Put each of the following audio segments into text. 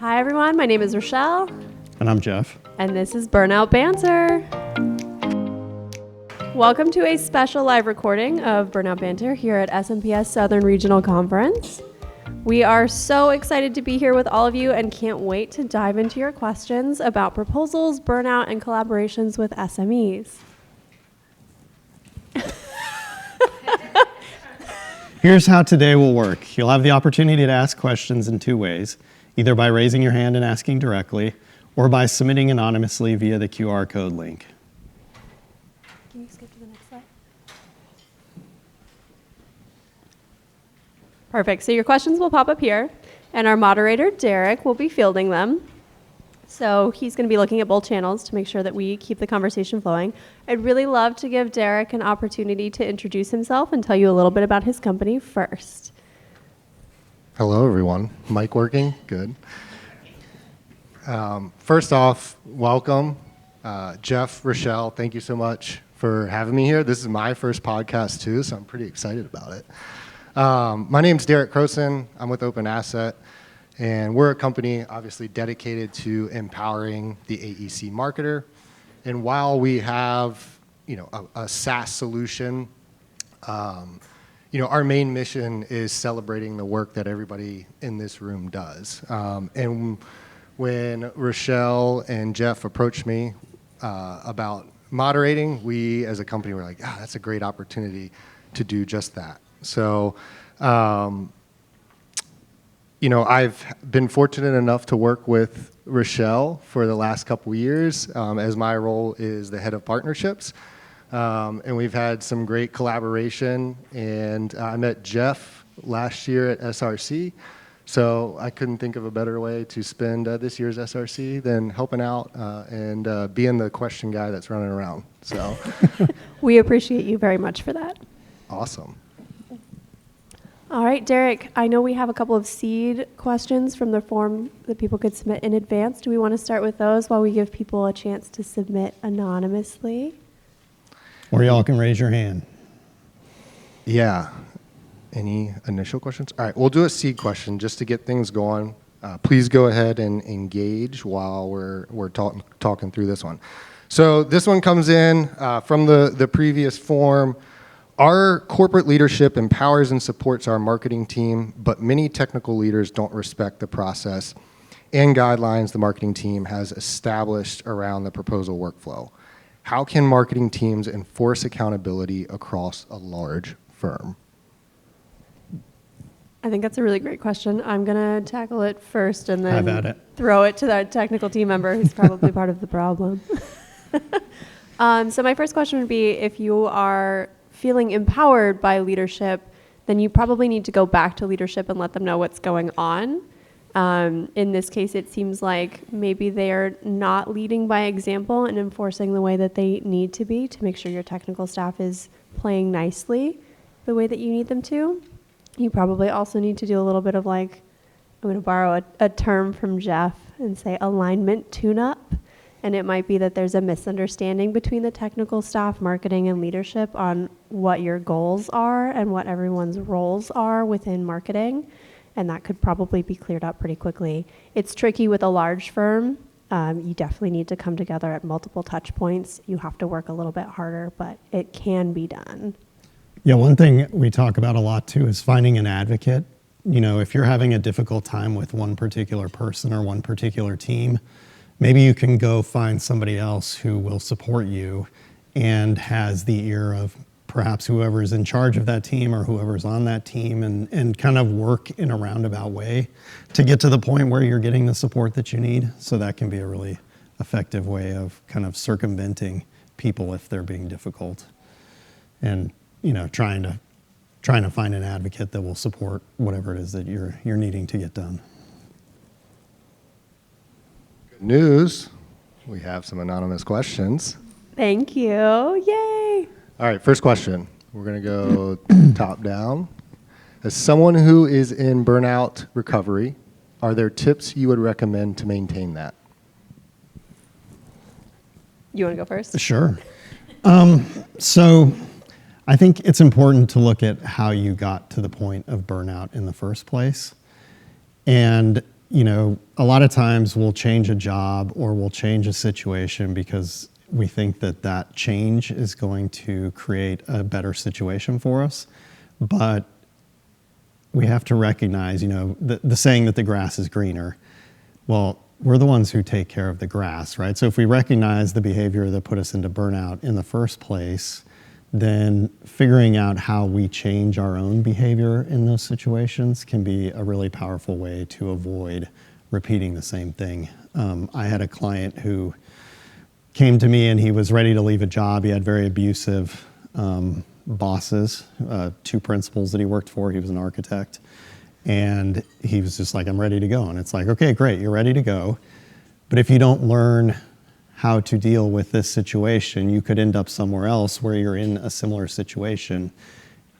Hi everyone, my name is Rachelle. And I'm Jeff. And this is Burnout Banter. Welcome to a special live recording of Burnout Banter here at SMPS Southern Regional Conference. We are so excited to be here with all of you and can't wait to dive into your questions about proposals, burnout, and collaborations with SMEs. Here's how today will work. You'll have the opportunity to ask questions in two ways, either by raising your hand and asking directly, or by submitting anonymously via the QR code link. Can you skip to the next slide? Perfect. So your questions will pop up here, and our moderator, Derek, will be fielding them. So he's going to be looking at both channels to make sure that we keep the conversation flowing. I'd really love to give Derek an opportunity to introduce himself and tell you a little bit about his company first. Hello, everyone. Mic working? Good. First off, welcome. Jeff, Rachelle, thank you so much for having me here. This is my first podcast, too, so I'm pretty excited about it. My name's Derek Croson. I'm with Open Asset, and we're a company obviously dedicated to empowering the AEC marketer. And while we have, a SaaS solution, our main mission is celebrating the work that everybody in this room does. And when Rachelle and Jeff approached me about moderating, we as a company were like, that's a great opportunity to do just that. So, I've been fortunate enough to work with Rachelle for the last couple years as my role is the head of partnerships. And we've had some great collaboration. And I met Jeff last year at SRC. So I couldn't think of a better way to spend this year's SRC than helping out and being the question guy that's running around. So We appreciate you very much for that. Awesome. All right, Derek, I know we have a couple of seed questions from the form that people could submit in advance. Do we want to start with those while we give people a chance to submit anonymously? Or y'all can raise your hand. Yeah. Any initial questions? All right, we'll do a seed question just to get things going. Please go ahead and engage while we're talking through this one. So this one comes in from the previous form. Our corporate leadership empowers and supports our marketing team, but many technical leaders don't respect the process and guidelines the marketing team has established around the proposal workflow. How can marketing teams enforce accountability across a large firm? I think that's a really great question. I'm going to tackle it first and then throw it to that technical team member who's probably part of the problem. So my first question would be, if you are feeling empowered by leadership, then you probably need to go back to leadership and let them know what's going on. In this case, it seems like maybe they're not leading by example and enforcing the way that they need to be to make sure your technical staff is playing nicely the way that you need them to. You probably also need to do a little bit of I'm going to borrow a term from Jeff and say alignment tune-up. And it might be that there's a misunderstanding between the technical staff, marketing, and leadership on what your goals are and what everyone's roles are within marketing. And that could probably be cleared up pretty quickly. It's tricky with a large firm. You definitely need to come together at multiple touch points. You have to work a little bit harder, but it can be done. Yeah, one thing we talk about a lot too is finding an advocate. If you're having a difficult time with one particular person or one particular team, maybe you can go find somebody else who will support you and has the ear of perhaps whoever's in charge of that team or whoever's on that team and kind of work in a roundabout way to get to the point where you're getting the support that you need. So that can be a really effective way of kind of circumventing people if they're being difficult and, trying to find an advocate that will support whatever it is that you're needing to get done. News, we have some anonymous questions. Thank you. Yay. All right, first question. We're going to go top down. As someone who is in burnout recovery, are there tips you would recommend to maintain that? You want to go first? Sure. So I think it's important to look at how you got to the point of burnout in the first place. And a lot of times we'll change a job or we'll change a situation because we think that change is going to create a better situation for us. But we have to recognize, the saying that the grass is greener. Well, we're the ones who take care of the grass, right? So if we recognize the behavior that put us into burnout in the first place, then figuring out how we change our own behavior in those situations can be a really powerful way to avoid repeating the same thing. I had a client who came to me and he was ready to leave a job. He had very abusive bosses, 2 principals that he worked for. He was an architect. And he was just like, I'm ready to go. And it's like, okay, great, you're ready to go. But if you don't learn how to deal with this situation, you could end up somewhere else where you're in a similar situation.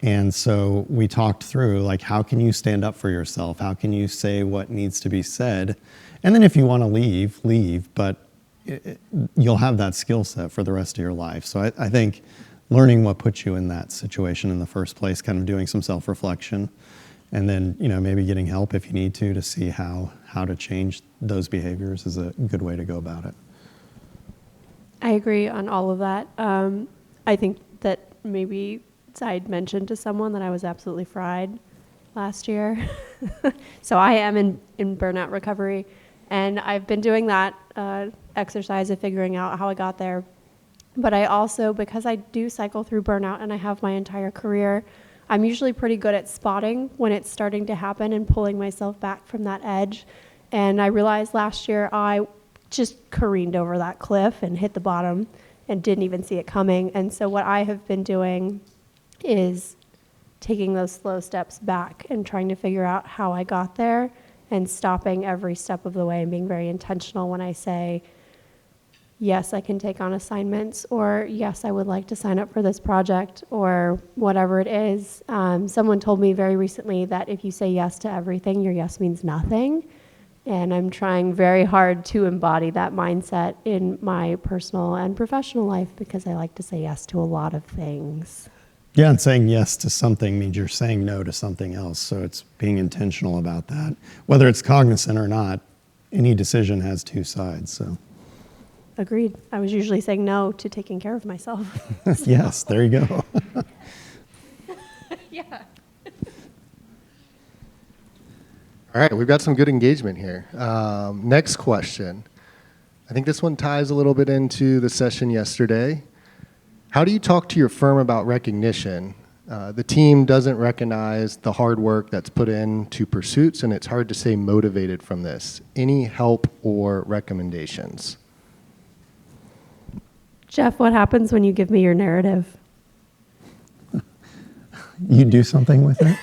And so we talked through, like, how can you stand up for yourself? How can you say what needs to be said? And then if you want to leave, but you'll have that skill set for the rest of your life. So I think learning what put you in that situation in the first place, kind of doing some self-reflection, and then, maybe getting help if you need to see how to change those behaviors is a good way to go about it. I agree on all of that. I think that maybe I'd mentioned to someone that I was absolutely fried last year. So I am in burnout recovery, and I've been doing that exercise of figuring out how I got there. But I also, because I do cycle through burnout and I have my entire career, I'm usually pretty good at spotting when it's starting to happen and pulling myself back from that edge. And I realized last year I just careened over that cliff and hit the bottom and didn't even see it coming. And so what I have been doing is taking those slow steps back and trying to figure out how I got there and stopping every step of the way and being very intentional when I say, yes, I can take on assignments, or yes, I would like to sign up for this project, or whatever it is. Someone told me very recently that if you say yes to everything, your yes means nothing. And I'm trying very hard to embody that mindset in my personal and professional life because I like to say yes to a lot of things. Yeah, and saying yes to something means you're saying no to something else. So it's being intentional about that. Whether it's cognizant or not, any decision has 2 sides, so. Agreed. I was usually saying no to taking care of myself. Yes, there you go. Yeah. All right, we've got some good engagement here. Next question. I think this one ties a little bit into the session yesterday. How do you talk to your firm about recognition? The team doesn't recognize the hard work that's put into pursuits, and it's hard to stay motivated from this. Any help or recommendations? Jeff, what happens when you give me your narrative? You do something with it?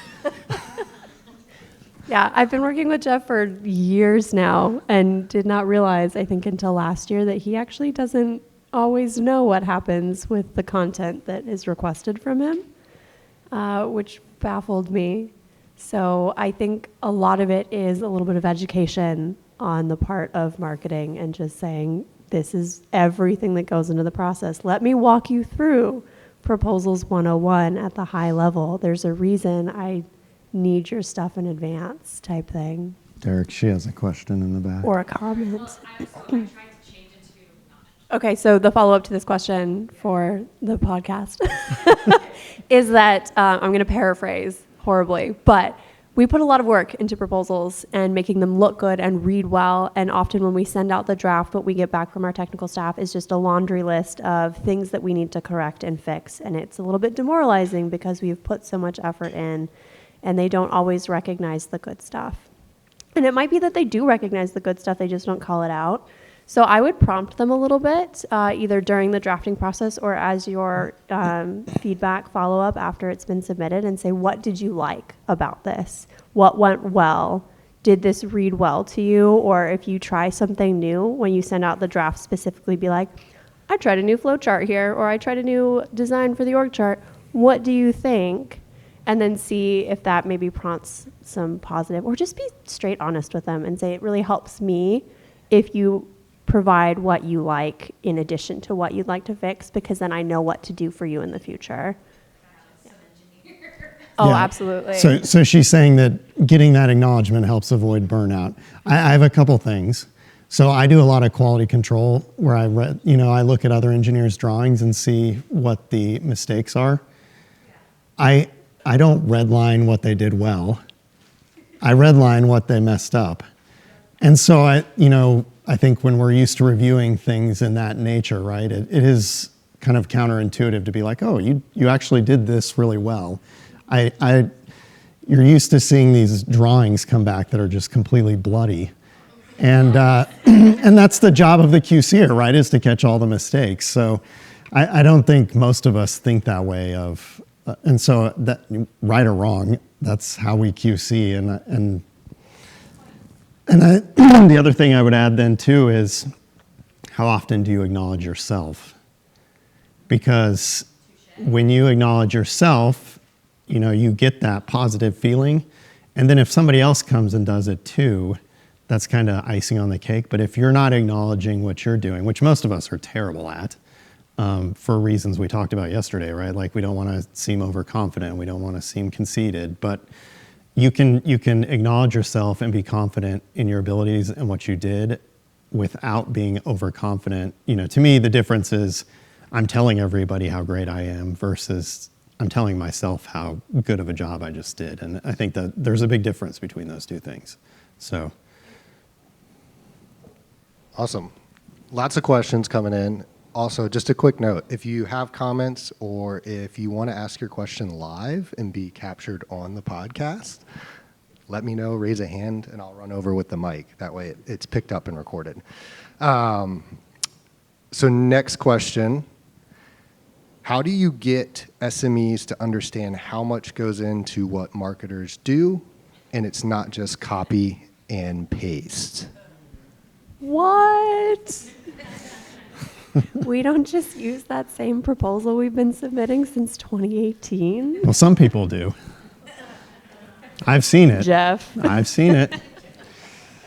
Yeah, I've been working with Jeff for years now and did not realize, I think until last year, that he actually doesn't always know what happens with the content that is requested from him, which baffled me. So I think a lot of it is a little bit of education on the part of marketing and just saying, this is everything that goes into the process. Let me walk you through Proposals 101 at the high level. There's a reason I need your stuff in advance type thing. Derek, she has a question in the back. Or a comment. Well, I'm trying to change it to not. Okay, so the follow-up to this question for the podcast is that I'm going to paraphrase horribly, but we put a lot of work into proposals and making them look good and read well. And often when we send out the draft, what we get back from our technical staff is just a laundry list of things that we need to correct and fix. And it's a little bit demoralizing because we've put so much effort in and they don't always recognize the good stuff. And it might be that they do recognize the good stuff, they just don't call it out. So I would prompt them a little bit, either during the drafting process or as your feedback follow-up after it's been submitted, and say, what did you like about this? What went well? Did this read well to you? Or if you try something new, when you send out the draft, specifically be like, I tried a new flow chart here, or I tried a new design for the org chart. What do you think? And then see if that maybe prompts some positive, or just be straight honest with them and say, it really helps me if you provide what you like in addition to what you'd like to fix, because then I know what to do for you in the future. Oh, Yeah. absolutely. So she's saying that getting that acknowledgement helps avoid burnout. I have a couple things. So I do a lot of quality control where I look at other engineers' drawings and see what the mistakes are. I don't redline what they did well. I redline what they messed up. And so I think when we're used to reviewing things in that nature, right, it is kind of counterintuitive to be like, oh, you actually did this really well. You're used to seeing these drawings come back that are just completely bloody. And and that's the job of the QCer, right, is to catch all the mistakes. So I don't think most of us think that way of, and so that, right or wrong, that's how we QC. And the other thing I would add then too is, how often do you acknowledge yourself? Because when you acknowledge yourself, you get that positive feeling. And then if somebody else comes and does it too, that's kind of icing on the cake. But if you're not acknowledging what you're doing, which most of us are terrible at, for reasons we talked about yesterday, right? Like we don't want to seem overconfident, we don't want to seem conceited, but you can acknowledge yourself and be confident in your abilities and what you did without being overconfident. To me, the difference is I'm telling everybody how great I am versus I'm telling myself how good of a job I just did. And I think that there's a big difference between those two things. So. Awesome. Lots of questions coming in. Also, just a quick note, if you have comments or if you want to ask your question live and be captured on the podcast, let me know, raise a hand, and I'll run over with the mic. That way it's picked up and recorded. So next question, how do you get SMEs to understand how much goes into what marketers do and it's not just copy and paste? What? We don't just use that same proposal we've been submitting since 2018? Well, some people do. I've seen it. Jeff. I've seen it.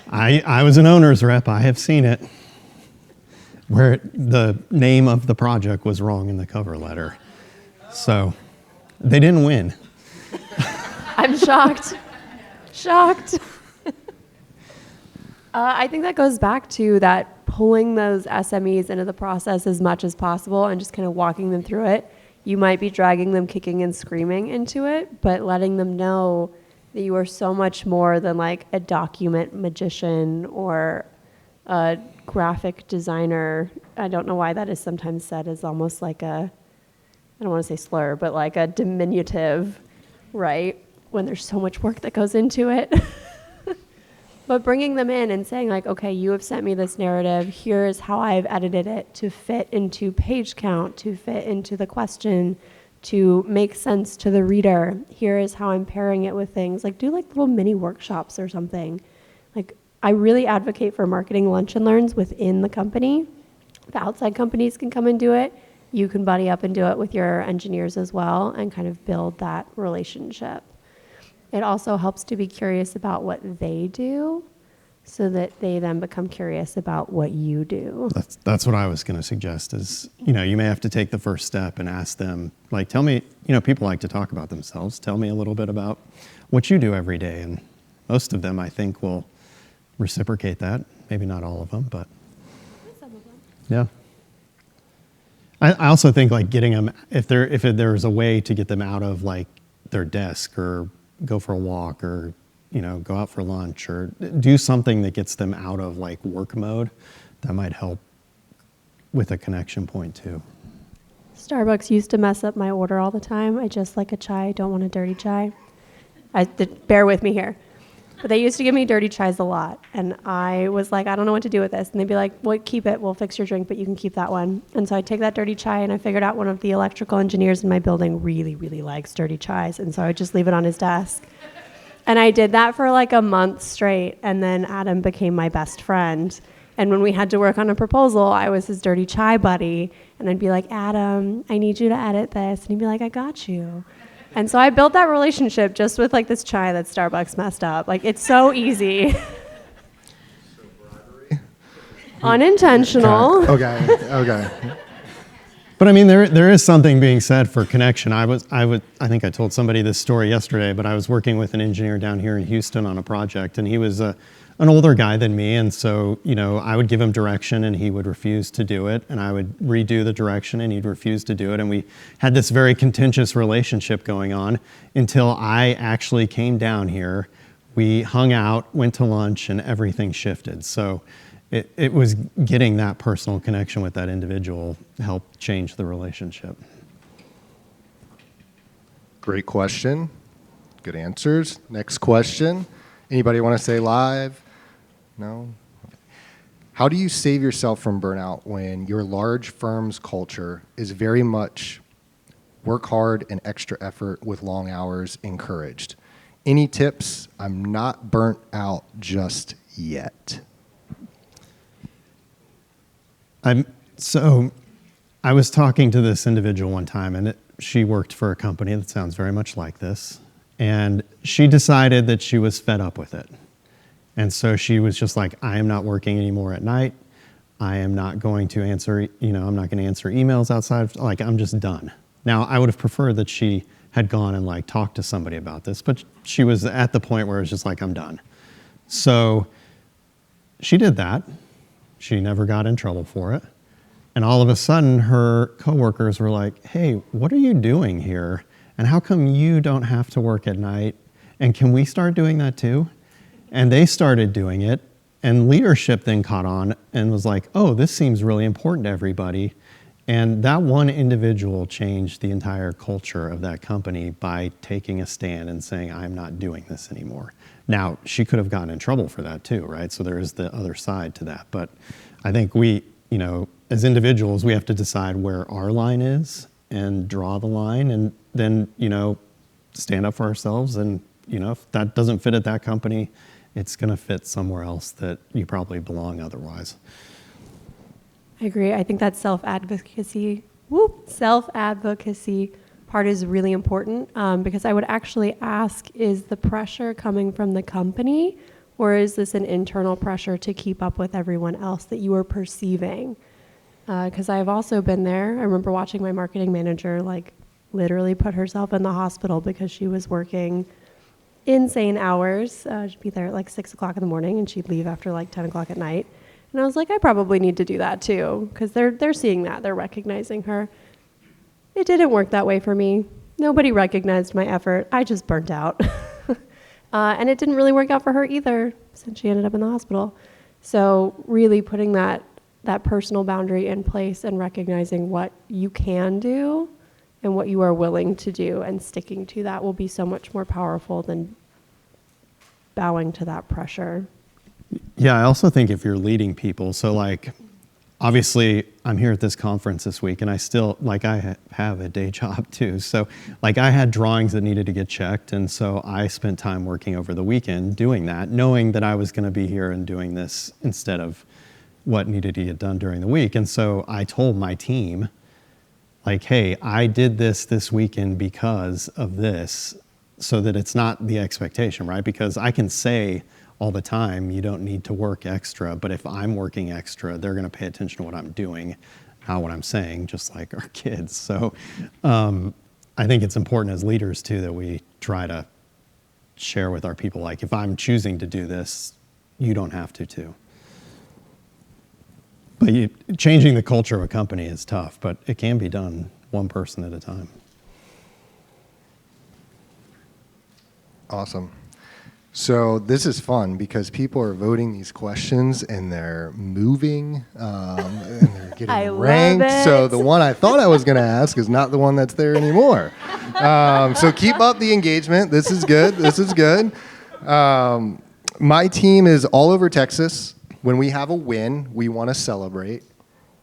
I was an owner's rep. I have seen it. Where the name of the project was wrong in the cover letter. So they didn't win. I'm shocked. Shocked. I think that goes back to that pulling those SMEs into the process as much as possible and just kind of walking them through it. You might be dragging them kicking and screaming into it, but letting them know that you are so much more than like a document magician or a graphic designer. I don't know why that is sometimes said as almost like I don't want to say slur, but like a diminutive, right? When there's so much work that goes into it. But bringing them in and saying like, okay, you have sent me this narrative. Here's how I've edited it to fit into page count, to fit into the question, to make sense to the reader. Here is how I'm pairing it with things. Like do like little mini workshops or something. Like I really advocate for marketing lunch and learns within the company. The outside companies can come and do it. You can buddy up and do it with your engineers as well and kind of build that relationship. It also helps to be curious about what they do so that they then become curious about what you do. That's what I was going to suggest is, you may have to take the first step and ask them, like, tell me, people like to talk about themselves. Tell me a little bit about what you do every day. And most of them, I think, will reciprocate that. Maybe not all of them, but Some of them. yeah. I also think like getting them, if there's a way to get them out of like their desk or go for a walk or, go out for lunch or do something that gets them out of like work mode, that might help with a connection point too. Starbucks used to mess up my order all the time. I just like a chai, don't want a dirty chai. Bear with me here. But they used to give me dirty chais a lot. And I was like, I don't know what to do with this. And they'd be like, well, keep it. We'll fix your drink, but you can keep that one. And so I'd take that dirty chai, and I figured out one of the electrical engineers in my building really, really likes dirty chais. And so I would just leave it on his desk. And I did that for like a month straight. And then Adam became my best friend. And when we had to work on a proposal, I was his dirty chai buddy. And I'd be like, Adam, I need you to edit this. And he'd be like, I got you. And so I built that relationship just with like this chai that Starbucks messed up. Like it's so easy. Unintentional. Okay. But I mean, there is something being said for connection. I think I told somebody this story yesterday, but I was working with an engineer down here in Houston on a project, and he was an older guy than me, and so I would give him direction, and he would refuse to do it, and I would redo the direction, and he'd refuse to do it, and we had this very contentious relationship going on until I actually came down here. We hung out, went to lunch, and everything shifted. So it was getting that personal connection with that individual helped change the relationship. Great question. Good answers. Next question. Anybody want to say live? No? Okay. How do you save yourself from burnout when your large firm's culture is very much work hard and extra effort with long hours encouraged? Any tips? I'm not burnt out just yet. So I was talking to this individual one time, and she worked for a company that sounds very much like this, and she decided that she was fed up with it. And so she was just like, I am not working anymore at night. I am not going to answer, I'm not going to answer emails outside. I'm just done. Now, I would have preferred that she had gone and talked to somebody about this, but she was at the point where it was just like, I'm done. So she did that. She never got in trouble for it. And all of a sudden, her coworkers were like, hey, what are you doing here? And how come you don't have to work at night? And can we start doing that too? And they started doing it. And leadership then caught on and was like, oh, this seems really important to everybody. And that one individual changed the entire culture of that company by taking a stand and saying, I'm not doing this anymore. Now, she could have gotten in trouble for that too, right? So there is the other side to that. But I think we, as individuals, we have to decide where our line is and draw the line and then, stand up for ourselves. And, if that doesn't fit at that company, it's going to fit somewhere else that you probably belong otherwise. I agree. I think that self-advocacy part is really important because I would actually ask, is the pressure coming from the company or is this an internal pressure to keep up with everyone else that you are perceiving? Because I've also been there. I remember watching my marketing manager literally put herself in the hospital because she was working insane hours. She'd be there at 6 o'clock in the morning and she'd leave after 10 o'clock at night. And I was like, I probably need to do that too, because they're seeing that, they're recognizing her. It didn't work that way for me. Nobody recognized my effort. I just burnt out. And it didn't really work out for her either, since she ended up in the hospital. So really putting that personal boundary in place and recognizing what you can do and what you are willing to do and sticking to that will be so much more powerful than bowing to that pressure. Yeah, I also think if you're leading people, so obviously I'm here at this conference this week and I still, I have a day job too. So I had drawings that needed to get checked. And so I spent time working over the weekend doing that, knowing that I was going to be here and doing this instead of what needed to get done during the week. And so I told my team, hey, I did this weekend because of this, so that it's not the expectation, right? Because I can say all the time, you don't need to work extra, but if I'm working extra, they're going to pay attention to what I'm doing, not what I'm saying, just like our kids. So I think it's important as leaders too that we try to share with our people, if I'm choosing to do this, you don't have to too. But changing the culture of a company is tough, but it can be done one person at a time. Awesome. So this is fun because people are voting these questions and they're moving and they're getting ranked. So the one I thought I was going to ask is not the one that's there anymore. So keep up the engagement. This is good. This is good. My team is all over Texas. When we have a win, we want to celebrate.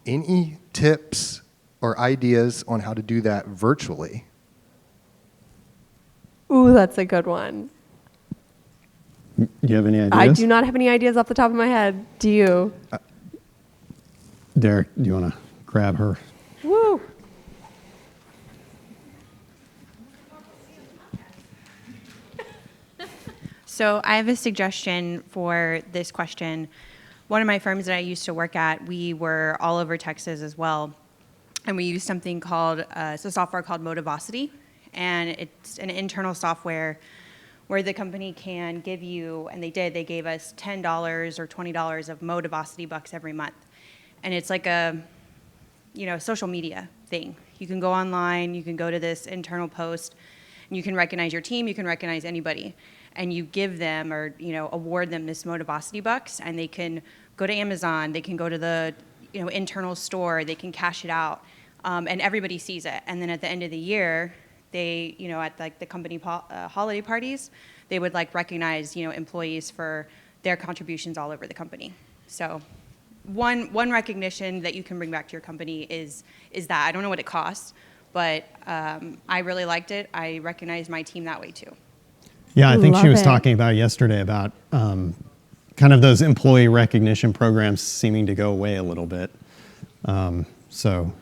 Any tips or ideas on how to do that virtually? Ooh, that's a good one. Do you have any ideas? I do not have any ideas off the top of my head. Do you? Derek, do you want to grab her? Woo! So I have a suggestion for this question. One of my firms that I used to work at, we were all over Texas as well. and we use something called, it's a software called Motivosity, and it's an internal software where the company can give you, and they gave us $10 or $20 of Motivosity bucks every month. And it's like a, social media thing. You can go online, you can go to this internal post, and you can recognize your team, you can recognize anybody. And you give them or, award them this Motivosity bucks, and they can go to Amazon, they can go to the, internal store, they can cash it out, and everybody sees it. And then at the end of the year, they, at like the company holiday parties, they would like recognize, employees for their contributions all over the company. So one recognition that you can bring back to your company is that. I don't know what it costs, but I really liked it. I recognized my team that way too. Yeah, I think she was Love it. talking about yesterday about kind of those employee recognition programs seeming to go away a little bit. So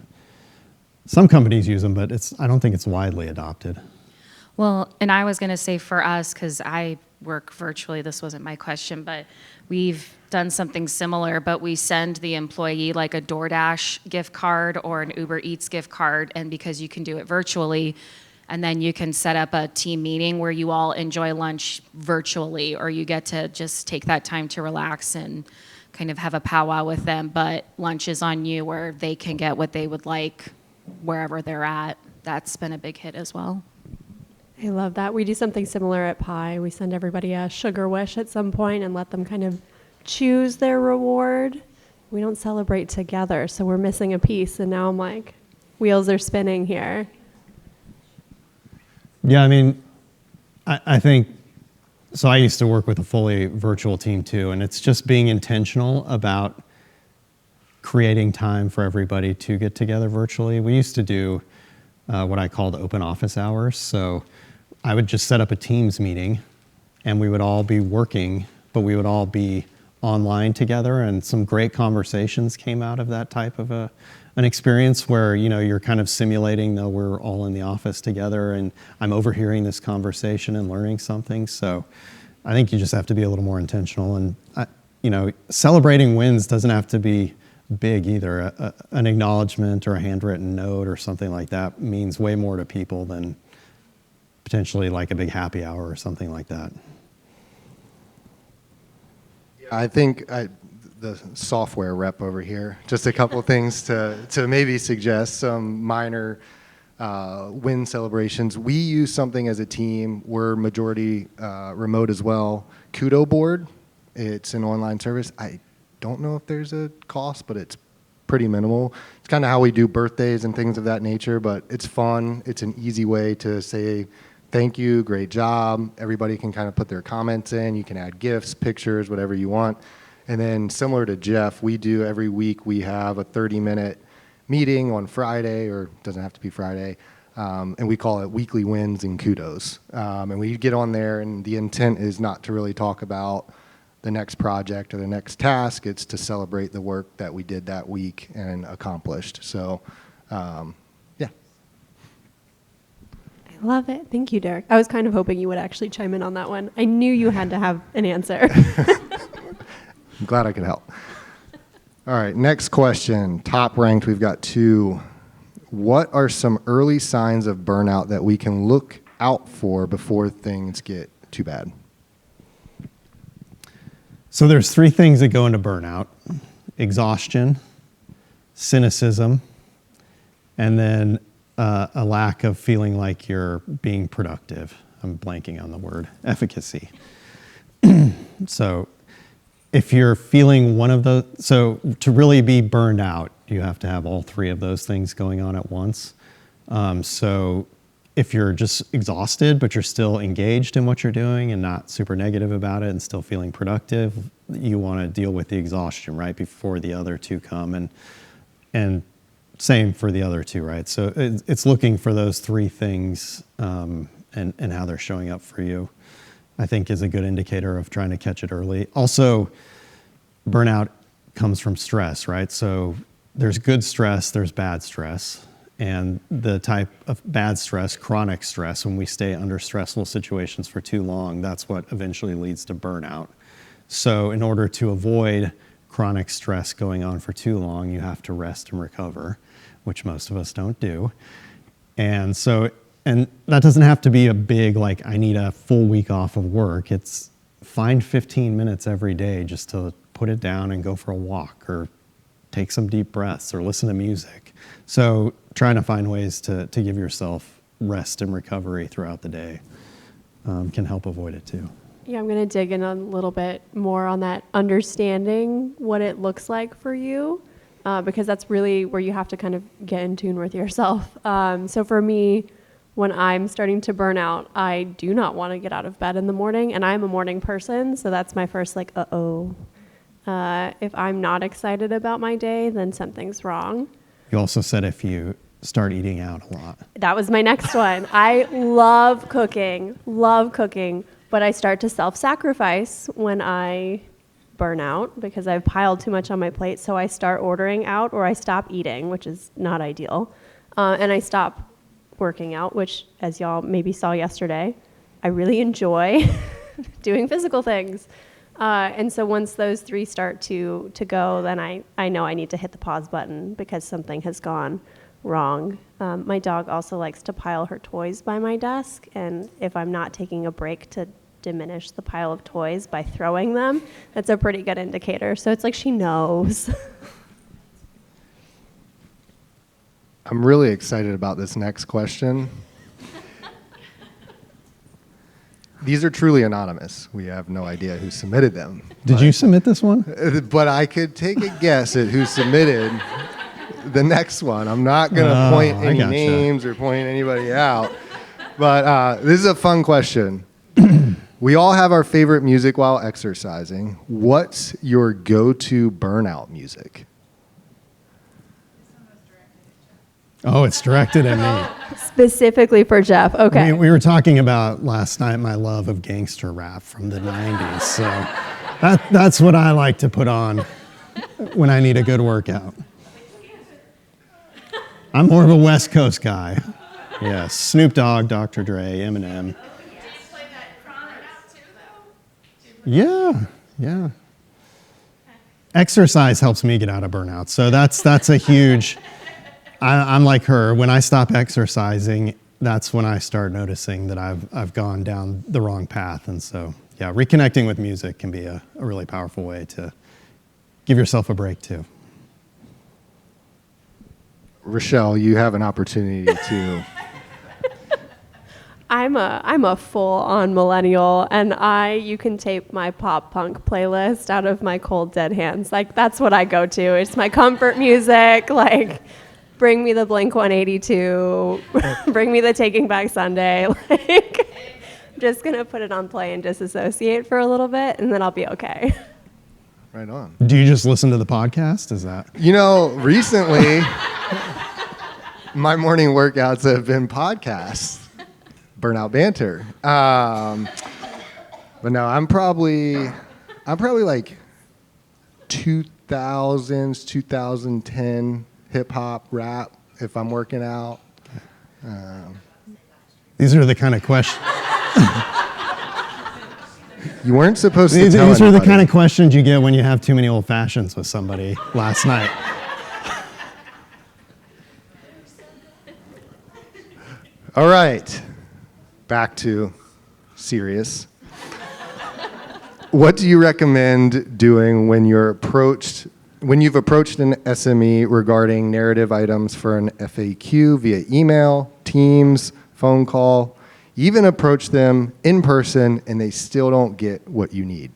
some companies use them, but I don't think it's widely adopted. Well, and I was going to say for us, because I work virtually, this wasn't my question, but we've done something similar, but we send the employee like a DoorDash gift card or an Uber Eats gift card, and because you can do it virtually, and then you can set up a team meeting where you all enjoy lunch virtually, or you get to just take that time to relax and kind of have a powwow with them, but lunch is on you where they can get what they would like wherever they're at. That's been a big hit as well. I love that. We do something similar at Pi. We send everybody a sugar wish at some point and let them kind of choose their reward. We don't celebrate together, so we're missing a piece, and now I'm like, wheels are spinning here. Yeah, I mean, I think, so I used to work with a fully virtual team too, and it's just being intentional about creating time for everybody to get together virtually. We used to do what I called open office hours. So I would just set up a Teams meeting, and we would all be working, but we would all be online together, and some great conversations came out of that type of an experience where, you're kind of simulating that we're all in the office together, and I'm overhearing this conversation and learning something. So I think you just have to be a little more intentional, and celebrating wins doesn't have to be big either. An acknowledgement or a handwritten note or something like that means way more to people than potentially like a big happy hour or something like that. I think the software rep over here, just a couple things to maybe suggest some minor win celebrations. We use something as a team. We're majority remote as well. Kudo Board. It's an online service. I don't know if there's a cost, but it's pretty minimal. It's kind of how we do birthdays and things of that nature, but it's fun. It's an easy way to say thank you, great job. Everybody can kind of put their comments in. You can add GIFs, pictures, whatever you want. And then similar to Jeff, we do every week, we have a 30-minute meeting on Friday, or it doesn't have to be Friday, and we call it Weekly Wins and Kudos. And we get on there, and the intent is not to really talk about the next project or the next task. It's to celebrate the work that we did that week and accomplished. So, yeah. I love it. Thank you, Derek. I was kind of hoping you would actually chime in on that one. I knew you had to have an answer. I'm glad I could help. All right, next question. Top ranked, we've got 2. What are some early signs of burnout that we can look out for before things get too bad? So there's 3 things that go into burnout: exhaustion, cynicism, and then a lack of feeling like you're being productive. I'm blanking on the word, efficacy. So if you're feeling one of those, so to really be burned out, you have to have all 3 of those things going on at once. So if you're just exhausted, but you're still engaged in what you're doing and not super negative about it and still feeling productive, you want to deal with the exhaustion right before the other 2 come, and same for the other 2, right? So it's looking for those 3 things and how they're showing up for you, I think, is a good indicator of trying to catch it early. Also, burnout comes from stress, right? So there's good stress, there's bad stress. And the type of bad stress, chronic stress, when we stay under stressful situations for too long, that's what eventually leads to burnout. So in order to avoid chronic stress going on for too long, you have to rest and recover. which most of us don't do. And that doesn't have to be a big, like, I need a full week off of work. It's find 15 minutes every day just to put it down and go for a walk or take some deep breaths or listen to music. So trying to find ways to give yourself rest and recovery throughout the day can help avoid it too. Yeah, I'm going to dig in a little bit more on that, understanding what it looks like for you, because that's really where you have to kind of get in tune with yourself. So for me, when I'm starting to burn out, I do not want to get out of bed in the morning, and I'm a morning person, so that's my first like, if I'm not excited about my day, then something's wrong. You also said if you start eating out a lot. That was my next one. I love cooking, but I start to self-sacrifice when I burn out because I've piled too much on my plate. So I start ordering out or I stop eating, which is not ideal. And I stop working out, which, as y'all maybe saw yesterday, I really enjoy doing physical things. And so once those three start to go, then I know I need to hit the pause button because something has gone wrong. My dog also likes to pile her toys by my desk, and if I'm not taking a break to diminish the pile of toys by throwing them, that's a pretty good indicator. So it's like she knows. I'm really excited about this next question. These are truly anonymous. We have no idea who submitted them. Did you submit this one? But I could take a guess at who submitted the next one. I'm not going to point any names or point anybody out. But this is a fun question. We all have our favorite music while exercising. What's your go-to burnout music? Oh, it's directed at me. Specifically for Jeff. Okay. We were talking about last night my love of gangster rap from the 90s. So that's what I like to put on when I need a good workout. I'm more of a West Coast guy. Yes, Snoop Dogg, Dr. Dre, Eminem. Yeah. Exercise helps me get out of burnout. So that's a huge... I'm like her. When I stop exercising, that's when I start noticing that I've gone down the wrong path. And so, yeah, reconnecting with music can be a really powerful way to give yourself a break too. Rachelle, you have an opportunity to... I'm a full-on millennial, and you can tape my pop punk playlist out of my cold dead hands. Like, that's what I go to. It's my comfort music. Like, bring me the Blink-182, bring me the Taking Back Sunday. Like, I'm just gonna put it on play and disassociate for a little bit, and then I'll be okay. Right on. Do you just listen to the podcast? Is that? You know, recently, my morning workouts have been podcasts. Burnout Banter. But no, I'm probably like 2000s, 2010 hip hop rap if I'm working out. These are the kind of questions. You weren't supposed to These tell are the anybody. kind of questions you get when you have too many old fashions with somebody last night. All right. Back to serious. What do you recommend doing when you've approached an SME regarding narrative items for an FAQ via email, Teams, phone call, even approach them in person and they still don't get what you need?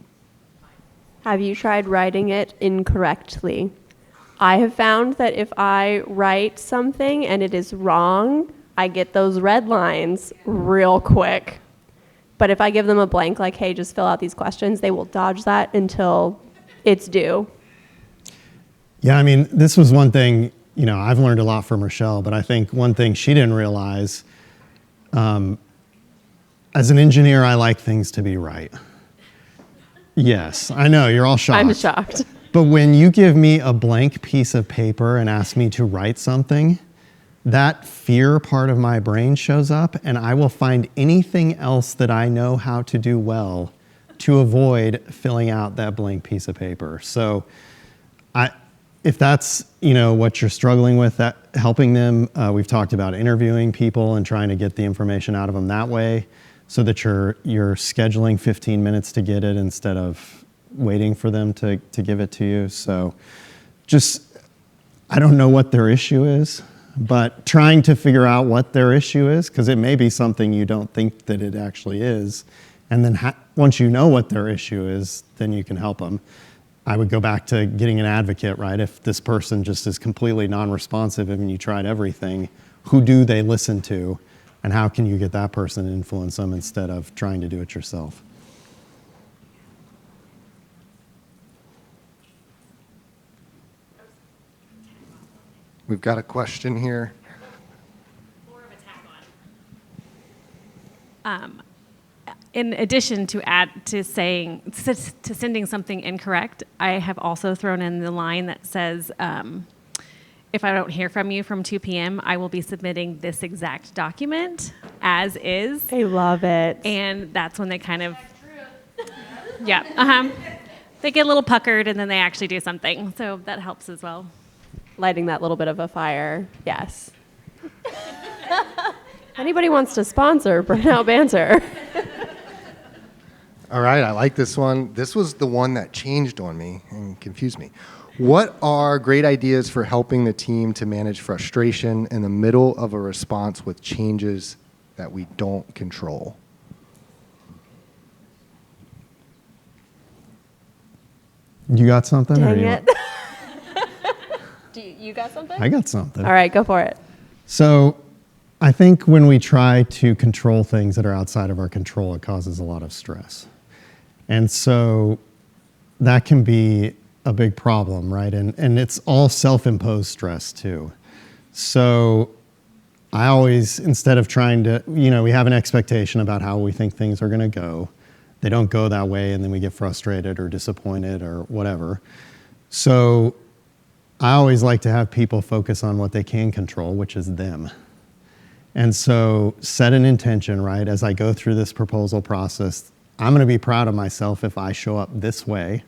Have you tried writing it incorrectly? I have found that if I write something and it is wrong, I get those red lines real quick. But if I give them a blank, like, hey, just fill out these questions, they will dodge that until it's due. Yeah, I mean, this was one thing, I've learned a lot from Rachelle, but I think one thing she didn't realize, as an engineer, I like things to be right. Yes, I know, you're all shocked. I'm shocked. But when you give me a blank piece of paper and ask me to write something, that fear part of my brain shows up, and I will find anything else that I know how to do well to avoid filling out that blank piece of paper. So if that's what you're struggling with, that helping them. We've talked about interviewing people and trying to get the information out of them that way, so that you're scheduling 15 minutes to get it instead of waiting for them to give it to you. So I don't know what their issue is, but trying to figure out what their issue is, because it may be something you don't think that it actually is. And then once you know what their issue is, then you can help them. I would go back to getting an advocate, right? If this person just is completely non-responsive and you tried everything, who do they listen to? And how can you get that person to influence them instead of trying to do it yourself? We've got a question here. More of a tag on. In addition to sending something incorrect, I have also thrown in the line that says, if I don't hear from you from 2 p.m., I will be submitting this exact document as is. I love it. And that's when they kind of, they get a little puckered and then they actually do something. So that helps as well. Lighting that little bit of a fire. Yes. Anybody wants to sponsor Burnout Banter? All right, I like this one. This was the one that changed on me and confused me. What are great ideas for helping the team to manage frustration in the middle of a response with changes that we don't control? You got something? Dang or it. You got something? I got something. All right, go for it. So I think when we try to control things that are outside of our control, it causes a lot of stress. And so that can be a big problem, right? And it's all self-imposed stress too. So I always, instead of trying to, we have an expectation about how we think things are going to go. They don't go that way, and then we get frustrated or disappointed or whatever. So I always like to have people focus on what they can control, which is them. And so set an intention, right? As I go through this proposal process, I'm going to be proud of myself if I show up this way.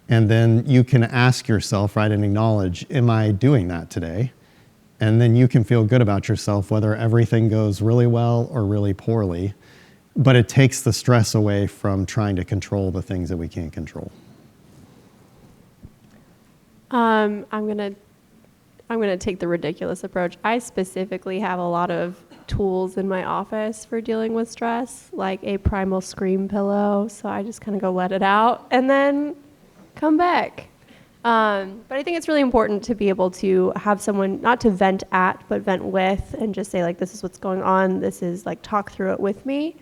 And then you can ask yourself, right, and acknowledge, am I doing that today? And then you can feel good about yourself, whether everything goes really well or really poorly. But it takes the stress away from trying to control the things that we can't control. I'm gonna take the ridiculous approach. I specifically have a lot of tools in my office for dealing with stress, like a primal scream pillow. So I just kind of go let it out and then come back. But I think it's really important to be able to have someone, not to vent at, but vent with, and just say, like, this is what's going on. This is, like, talk through it with me.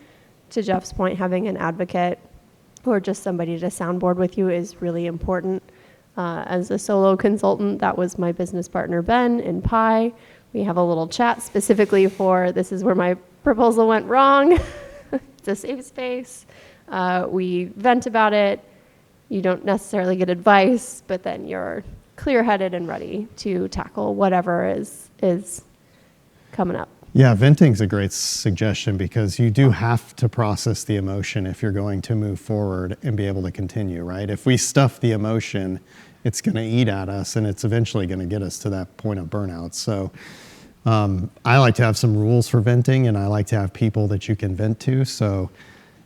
To Jeff's point, having an advocate or just somebody to soundboard with you is really important. As a solo consultant, that was my business partner, Ben, in Pi. We have a little chat specifically for, this is where my proposal went wrong. It's a safe space. We vent about it. You don't necessarily get advice, but then you're clear-headed and ready to tackle whatever is coming up. Yeah, venting's a great suggestion because you do have to process the emotion if you're going to move forward and be able to continue, right? If we stuff the emotion, it's going to eat at us and it's eventually going to get us to that point of burnout. So I like to have some rules for venting, and I like to have people that you can vent to. So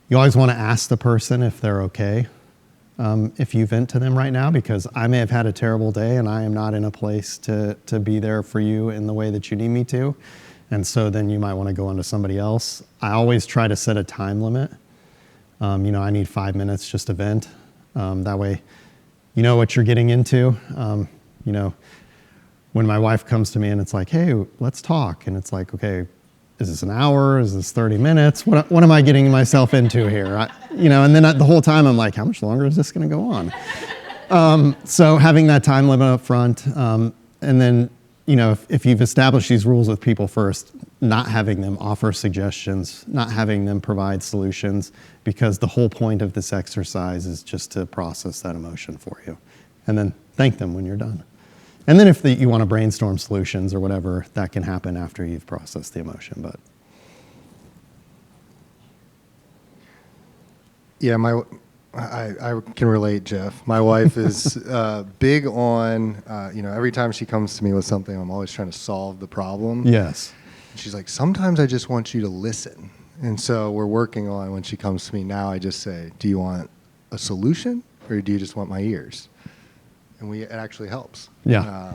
you always want to ask the person if they're okay if you vent to them right now, because I may have had a terrible day and I am not in a place to be there for you in the way that you need me to. And so then you might want to go on to somebody else. I always try to set a time limit. I need 5 minutes just to vent. That way, you know what you're getting into. When my wife comes to me and it's like, hey, let's talk. And it's like, okay, is this an hour? Is this 30 minutes? What am I getting myself into here? And then the whole time I'm like, how much longer is this going to go on? So having that time limit up front, and then, if you've established these rules with people first, not having them offer suggestions, not having them provide solutions, because the whole point of this exercise is just to process that emotion for you. And then thank them when you're done. And then if you want to brainstorm solutions or whatever, that can happen after you've processed the emotion. But yeah, I can relate, Jeff. My wife is big on, every time she comes to me with something, I'm always trying to solve the problem. Yes. And she's like, sometimes I just want you to listen. And so we're working on, when she comes to me now, I just say, do you want a solution or do you just want my ears? And it actually helps. Yeah.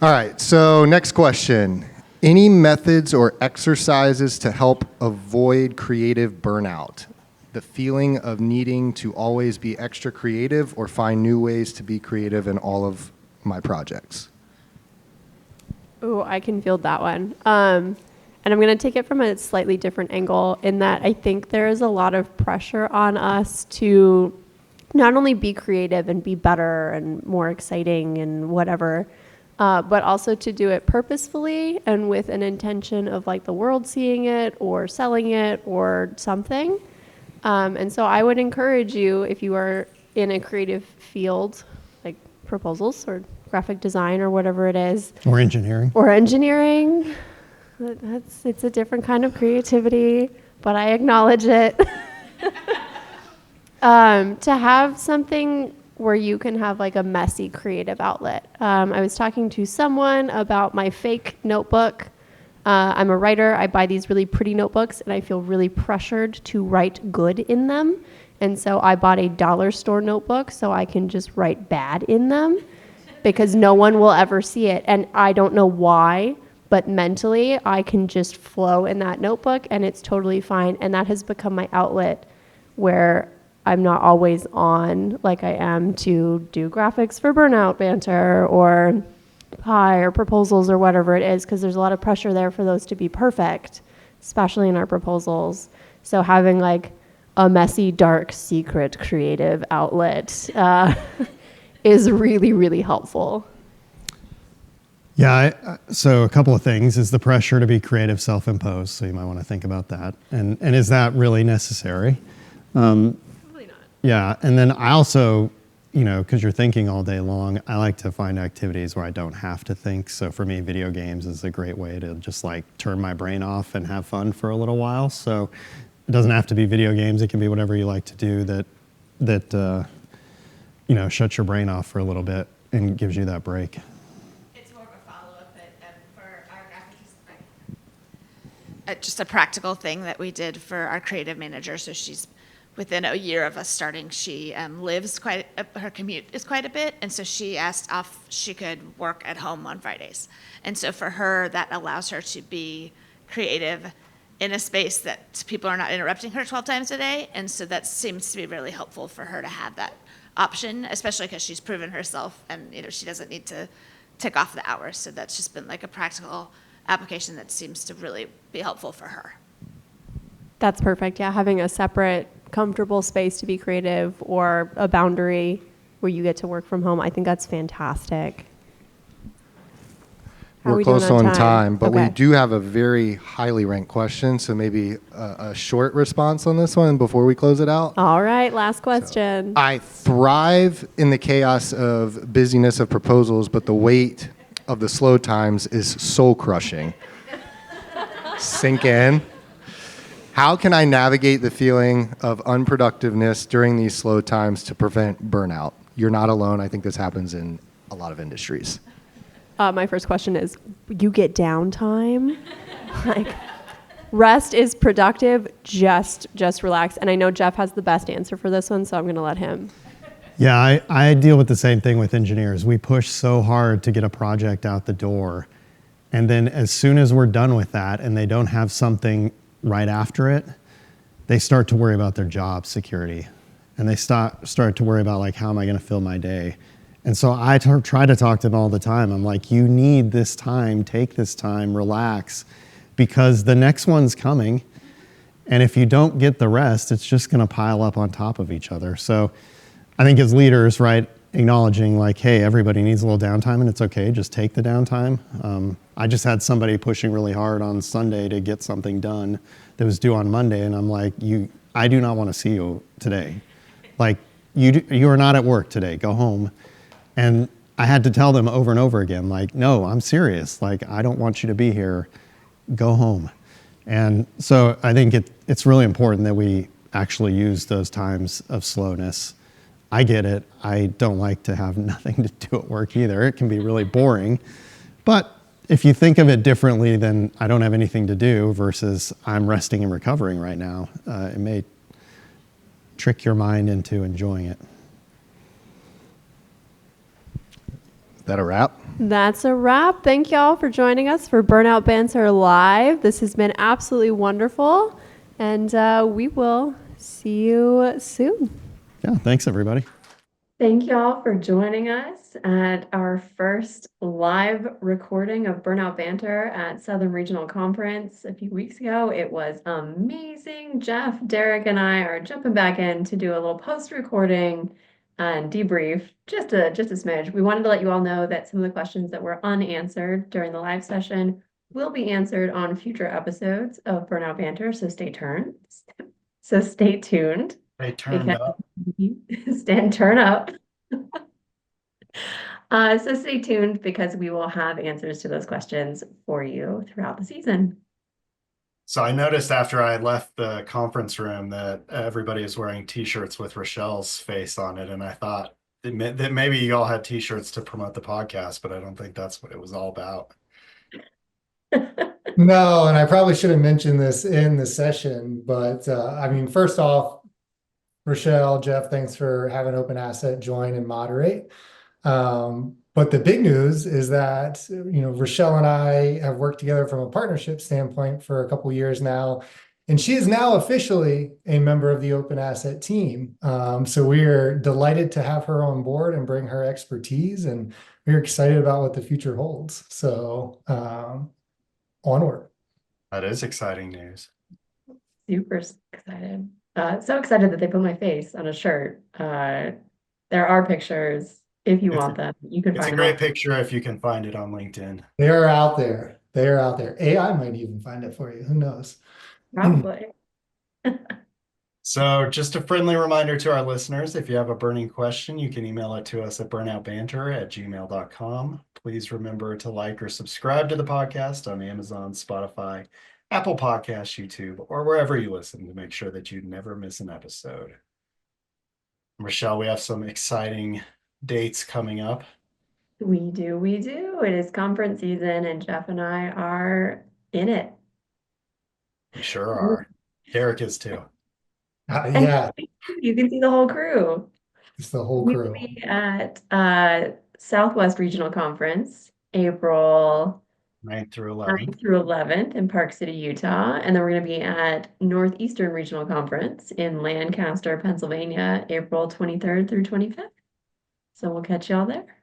All right, so next question. Any methods or exercises to help avoid creative burnout? The feeling of needing to always be extra creative or find new ways to be creative in all of my projects? Oh, I can field that one. And I'm going to take it from a slightly different angle in that I think there is a lot of pressure on us to not only be creative and be better and more exciting and whatever, but also to do it purposefully and with an intention of like the world seeing it or selling it or something. And so I would encourage you, if you are in a creative field, like proposals or graphic design or whatever it is. Or engineering. It's a different kind of creativity, but I acknowledge it. To have something where you can have like a messy creative outlet. I was talking to someone about my fake notebook. I'm a writer. I buy these really pretty notebooks and I feel really pressured to write good in them. And so I bought a dollar store notebook so I can just write bad in them because no one will ever see it. And I don't know why, but mentally I can just flow in that notebook and it's totally fine. And that has become my outlet where I'm not always on like I am to do graphics for Burnout Banter or pie or proposals or whatever it is, because there's a lot of pressure there for those to be perfect, especially in our proposals. So having like a messy, dark, secret creative outlet is really, really helpful. Yeah, so a couple of things. Is the pressure to be creative self-imposed? So you might want to think about that. And is that really necessary? Probably not. Yeah, and then I also, because you're thinking all day long, I like to find activities where I don't have to think. So for me, video games is a great way to just like turn my brain off and have fun for a little while. So it doesn't have to be video games. It can be whatever you like to do that shuts your brain off for a little bit and gives you that break. It's more of a follow-up for our graphic design. Just a practical thing that we did for our creative manager. So she's within a year of us starting. She lives her commute is quite a bit, and so she asked if she could work at home on Fridays. And so for her, that allows her to be creative in a space that people are not interrupting her 12 times a day. And so that seems to be really helpful for her to have that option, especially because she's proven herself and she doesn't need to tick off the hours. So that's just been like a practical application that seems to really be helpful for her. That's perfect. Yeah, having a separate, comfortable space to be creative or a boundary where you get to work from home, I think that's fantastic. How are We're we doing close on time, but we Okay. do have a very highly ranked question, so maybe a short response on this one before we close it out. All right, last question. I thrive in the chaos of busyness of proposals, but the weight of the slow times is soul crushing. Sink in. How can I navigate the feeling of unproductiveness during these slow times to prevent burnout? You're not alone. I think this happens in a lot of industries. My first question is, you get downtime? Like, rest is productive, just relax. And I know Jeff has the best answer for this one, so I'm going to let him. Yeah, I deal with the same thing with engineers. We push so hard to get a project out the door. And then as soon as we're done with that and they don't have something right after it, they start to worry about their job security. And they start to worry about like, how am I going to fill my day? And so I try to talk to them all the time. I'm like, you need this time, take this time, relax, because the next one's coming. And if you don't get the rest, it's just going to pile up on top of each other. So I think as leaders, right, acknowledging like, hey, everybody needs a little downtime and it's okay, just take the downtime. I just had somebody pushing really hard on Sunday to get something done that was due on Monday. And I'm like, I do not want to see you today. Like, you are not at work today, go home. And I had to tell them over and over again, like, no, I'm serious. Like, I don't want you to be here. Go home. And so I think it's really important that we actually use those times of slowness. I get it. I don't like to have nothing to do at work either. It can be really boring. But if you think of it differently than I don't have anything to do versus I'm resting and recovering right now, it may trick your mind into enjoying it. Is that a wrap? That's a wrap. Thank y'all for joining us for Burnout Banter Live. This has been absolutely wonderful, and we will see you soon. Yeah, thanks everybody. Thank y'all for joining us at our first live recording of Burnout Banter at Southern Regional Conference a few weeks ago. It was amazing. Jeff, Derek, and I are jumping back in to do a little post-recording and debrief, just a smidge. We wanted to let you all know that some of the questions that were unanswered during the live session will be answered on future episodes of Burnout Banter, so stay tuned. Stay tuned. They turned up. Turn up. So stay tuned because we will have answers to those questions for you throughout the season. So I noticed after I left the conference room that everybody is wearing t-shirts with Rachelle's face on it. And I thought that maybe you all had t-shirts to promote the podcast, but I don't think that's what it was all about. No, and I probably should have mentioned this in the session, but I mean, first off, Rachelle, Jeff, thanks for having Open Asset join and moderate. But the big news is that, Rachelle and I have worked together from a partnership standpoint for a couple years now, and she is now officially a member of the Open Asset team. So we are delighted to have her on board and bring her expertise, and we're excited about what the future holds. So onward. That is exciting news. Super excited. So excited that they put my face on a shirt. There are pictures if you want them. You can It's find a them. great picture if you can find it on LinkedIn. They are out there. They are out there. AI might even find it for you. Who knows? Probably. So just a friendly reminder to our listeners, if you have a burning question, you can email it to us at burnoutbanter@gmail.com. Please remember to like or subscribe to the podcast on Amazon, Spotify, Apple Podcasts, YouTube, or wherever you listen to make sure that you never miss an episode. Rachelle, we have some exciting dates coming up. We do. It is conference season, and Jeff and I are in it. We sure are. Derek is too. Yeah, You can see the whole crew. it's the whole We crew. will be at Southwest Regional Conference, April 9th through 11th. 9th through 11th in Park City, Utah. And then we're going to be at Northeastern Regional Conference in Lancaster, Pennsylvania, April 23rd through 25th. So we'll catch y'all there.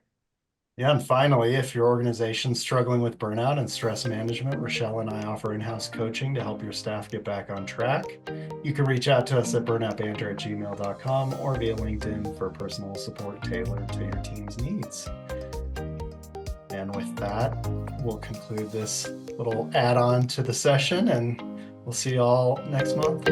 Yeah, and finally, if your organization's struggling with burnout and stress management, Rachelle and I offer in-house coaching to help your staff get back on track. You can reach out to us at burnoutbanter@gmail.com or via LinkedIn for personal support tailored to your team's needs. And with that, we'll conclude this little add-on to the session, and we'll see you all next month.